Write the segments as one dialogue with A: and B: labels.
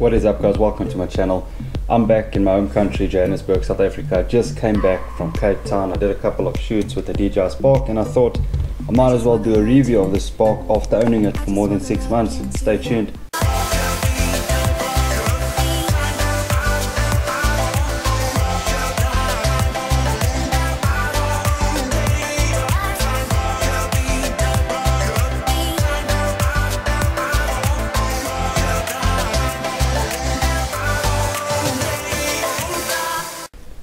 A: What is up guys, welcome to my channel. I'm back in my home country, Johannesburg, South Africa. I just came back from Cape Town. I did a couple of shoots with the DJI Spark and I thought I might as well do a review of the Spark after owning it for more than 6 months. Stay tuned.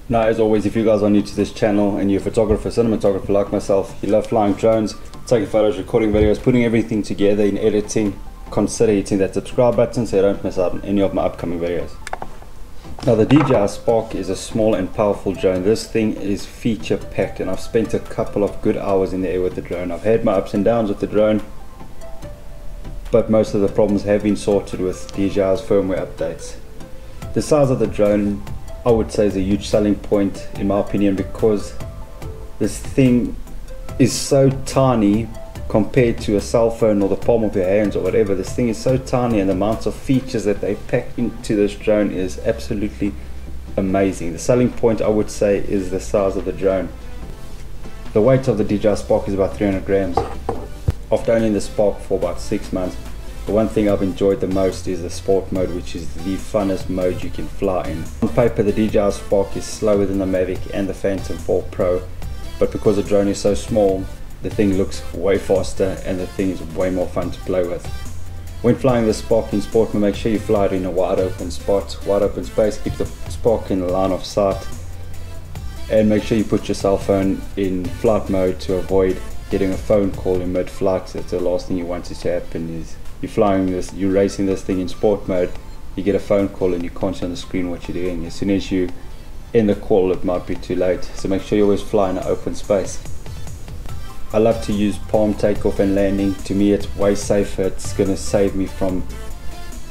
A: Now, as always, if you guys are new to this channel and you're a photographer, cinematographer like myself, you love flying drones, taking photos, recording videos, putting everything together in editing, consider hitting that subscribe button so you don't miss out on any of my upcoming videos. Now, the DJI Spark is a small and powerful drone. This thing is feature packed and I've spent a couple of good hours in the air with the drone. I've had my ups and downs with the drone, but most of the problems have been sorted with DJI's firmware updates. The size of the drone, I would say, is a huge selling point in my opinion, because this thing is so tiny compared to a cell phone or the palm of your hands or whatever. This thing is so tiny and the amounts of features that they pack into this drone is absolutely amazing. The selling point, I would say, is the size of the drone. The weight of the DJI Spark is about 300 grams. After owning the Spark for about 6 months, the one thing I've enjoyed the most is the sport mode, which is the funnest mode you can fly in. On paper, the DJI Spark is slower than the Mavic and the Phantom 4 Pro, but because the drone is so small, the thing looks way faster and the thing is way more fun to play with. When flying the Spark in sport mode, make sure you fly it in a wide open spot, wide open space, keep the Spark in the line of sight, and make sure you put your cell phone in flight mode to avoid getting a phone call in mid-flight. That's the last thing you want to happen. Is you're racing this thing in sport mode, you get a phone call and you can't see on the screen what you're doing. As soon as you end the call, it might be too late. So make sure you always fly in an open space. I love to use palm takeoff and landing. To me, it's way safer. It's going to save me from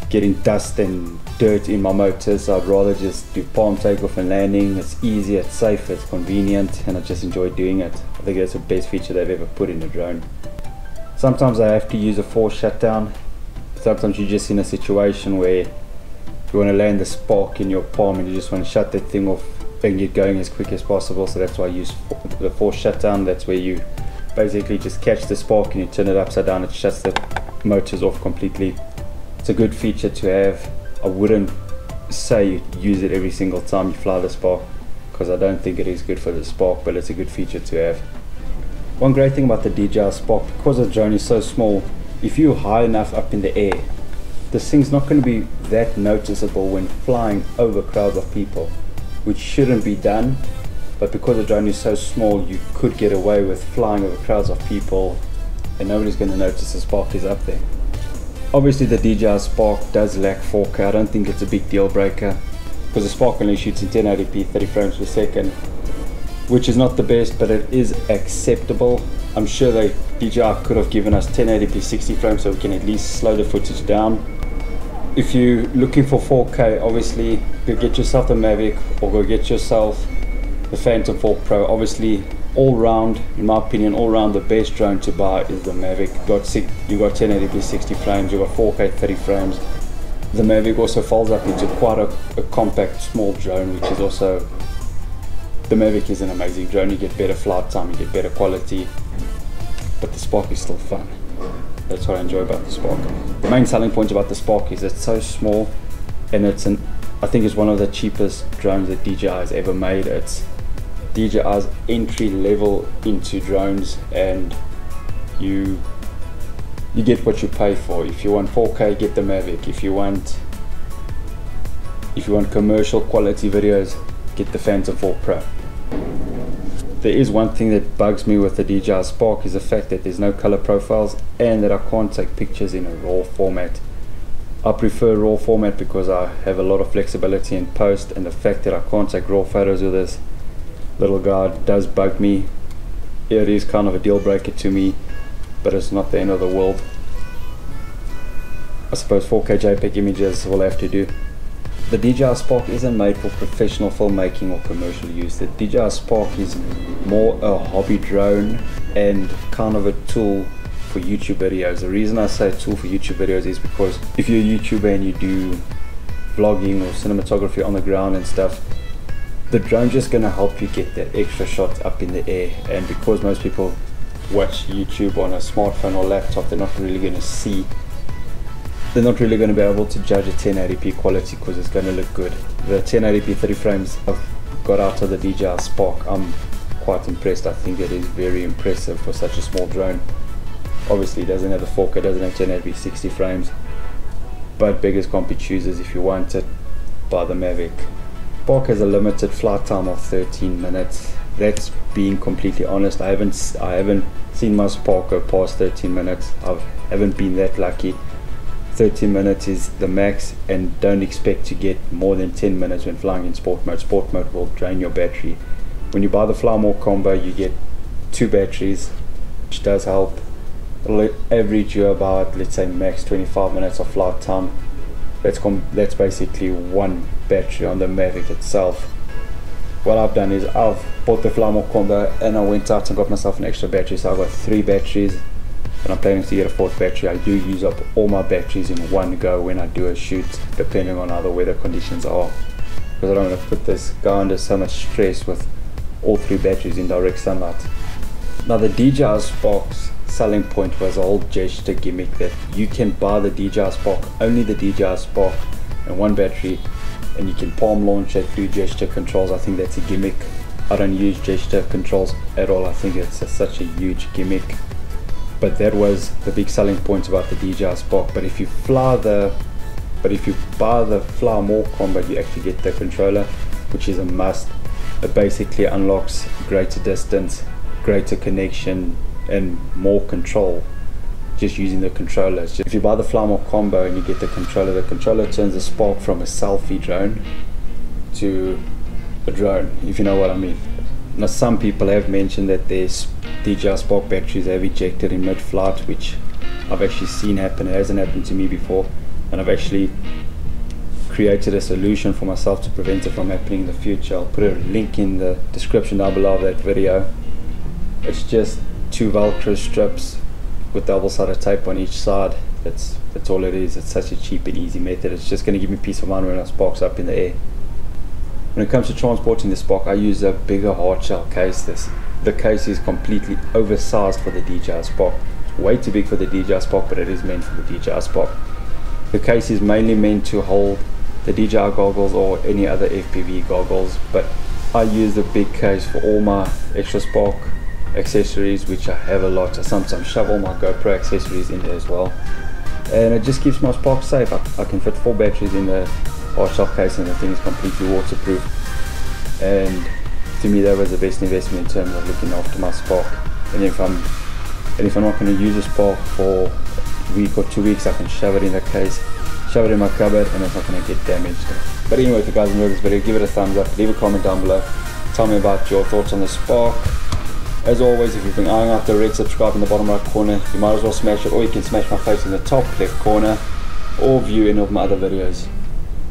A: getting dust and dirt in my motors. So I'd rather just do palm takeoff and landing. It's easy, it's safe, it's convenient, and I just enjoy doing it. I think that's the best feature they've ever put in a drone. Sometimes I have to use a forced shutdown. Sometimes you're just in a situation where you want to land the Spark in your palm and you just want to shut that thing off and get going as quick as possible. So that's why I use the forced shutdown. That's where you basically just catch the Spark and you turn it upside down. It shuts the motors off completely. It's a good feature to have. I wouldn't say use it every single time you fly the Spark, because I don't think it is good for the Spark, but it's a good feature to have. One great thing about the DJI Spark, because the drone is so small, if you're high enough up in the air, this thing's not going to be that noticeable when flying over crowds of people, which shouldn't be done, but because the drone is so small, you could get away with flying over crowds of people and nobody's going to notice the Spark is up there. Obviously the DJI Spark does lack 4K. I don't think it's a big deal breaker, because the Spark only shoots in 1080p 30 frames per second, which is not the best, but it is acceptable. I'm sure DJI could have given us 1080p 60 frames so we can at least slow the footage down. If you're looking for 4K, obviously go get yourself the Mavic or go get yourself the Phantom 4 Pro. Obviously, all round, in my opinion, all round the best drone to buy is the Mavic. You got 1080p 60 frames, you got 4K 30 frames. The Mavic also folds up into quite a compact small drone, which is also, the Mavic is an amazing drone. You get better flight time, you get better quality, but the Spark is still fun. That's what I enjoy about the Spark. The main selling point about the Spark is it's so small, and I think it's one of the cheapest drones that DJI has ever made. It's DJI's entry level into drones, and you get what you pay for. If you want 4K, get the Mavic. If you want commercial quality videos, get the Phantom 4 Pro. There is one thing that bugs me with the DJI Spark, is the fact that there's no color profiles and that I can't take pictures in a RAW format. I prefer RAW format because I have a lot of flexibility in post, and the fact that I can't take RAW photos with this little guy does bug me. It is kind of a deal breaker to me, but it's not the end of the world. I suppose 4K JPEG images will have to do. The DJI Spark isn't made for professional filmmaking or commercial use. The DJI Spark is more a hobby drone and kind of a tool for YouTube videos. The reason I say tool for YouTube videos is because if you're a YouTuber and you do vlogging or cinematography on the ground and stuff, the drone's just going to help you get that extra shot up in the air. And because most people watch YouTube on a smartphone or laptop, they're not really going to be able to judge a 1080p quality because it's going to look good. The 1080p 30 frames I've got out of the DJI Spark, I'm quite impressed. I think it is very impressive for such a small drone. Obviously it doesn't have the 4K, it doesn't have 1080p 60 frames, but biggest comp choosers, if you want it, buy the Mavic. Spark has a limited flight time of 13 minutes. That's being completely honest. I haven't seen my Spark go past 13 minutes. I haven't been that lucky. 13 minutes is the max, and don't expect to get more than 10 minutes when flying in sport mode. Sport mode will drain your battery. When you buy the Fly More combo, you get 2 batteries, which does help. It'll average you about, let's say, max 25 minutes of flight time. That's basically 1 battery on the Mavic itself. What I've done is I've bought the Fly More combo and I went out and got myself an extra battery, so I've got 3 batteries, and I'm planning to get a 4th battery. I do use up all my batteries in one go when I do a shoot, depending on how the weather conditions are, because I don't want to put this guy under so much stress with all 3 batteries in direct sunlight. Now the DJI Spark's selling point was a whole gesture gimmick that you can buy the DJI Spark, only the DJI Spark, and 1 battery, and you can palm launch it through gesture controls. I think that's a gimmick. I don't use gesture controls at all. I think it's such a huge gimmick, but that was the big selling point about the DJI Spark. But if you buy the Fly More combo, you actually get the controller, which is a must. It basically unlocks greater distance, greater connection, and more control just using the controllers. If you buy the Fly More combo and you get the controller turns the Spark from a selfie drone to a drone, if you know what I mean. Now some people have mentioned that their DJI Spark batteries have ejected in mid-flight, which I've actually seen happen. It hasn't happened to me before, and I've actually created a solution for myself to prevent it from happening in the future. I'll put a link in the description down below of that video. It's just 2 Velcro strips with double-sided tape on each side. That's all it is. It's such a cheap and easy method. It's just going to give me peace of mind when I Spark's up in the air. When it comes to transporting the Spark, I use a bigger hard shell case. The case is completely oversized for the DJI Spark. It's way too big for the DJI Spark, but it is meant for the DJI Spark. The case is mainly meant to hold the DJI goggles or any other FPV goggles, but I use the big case for all my extra Spark accessories, which I have a lot. I sometimes shove all my GoPro accessories in there as well, and it just keeps my Spark safe. I can fit 4 batteries in the hard shell case, and the thing is completely waterproof. And to me, that was the best investment in terms of looking after my Spark. And if I'm not going to use a Spark for a week or 2 weeks, I can shove it in the case, shove it in my cupboard, and it's not going to get damaged. But anyway, if you guys enjoyed this video, give it a thumbs up, leave a comment down below, tell me about your thoughts on the Spark. As always, if you've been eyeing out the red subscribe in the bottom right corner, you might as well smash it, or you can smash my face in the top left corner, or view any of my other videos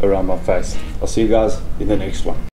A: around my face. I'll see you guys in the next one.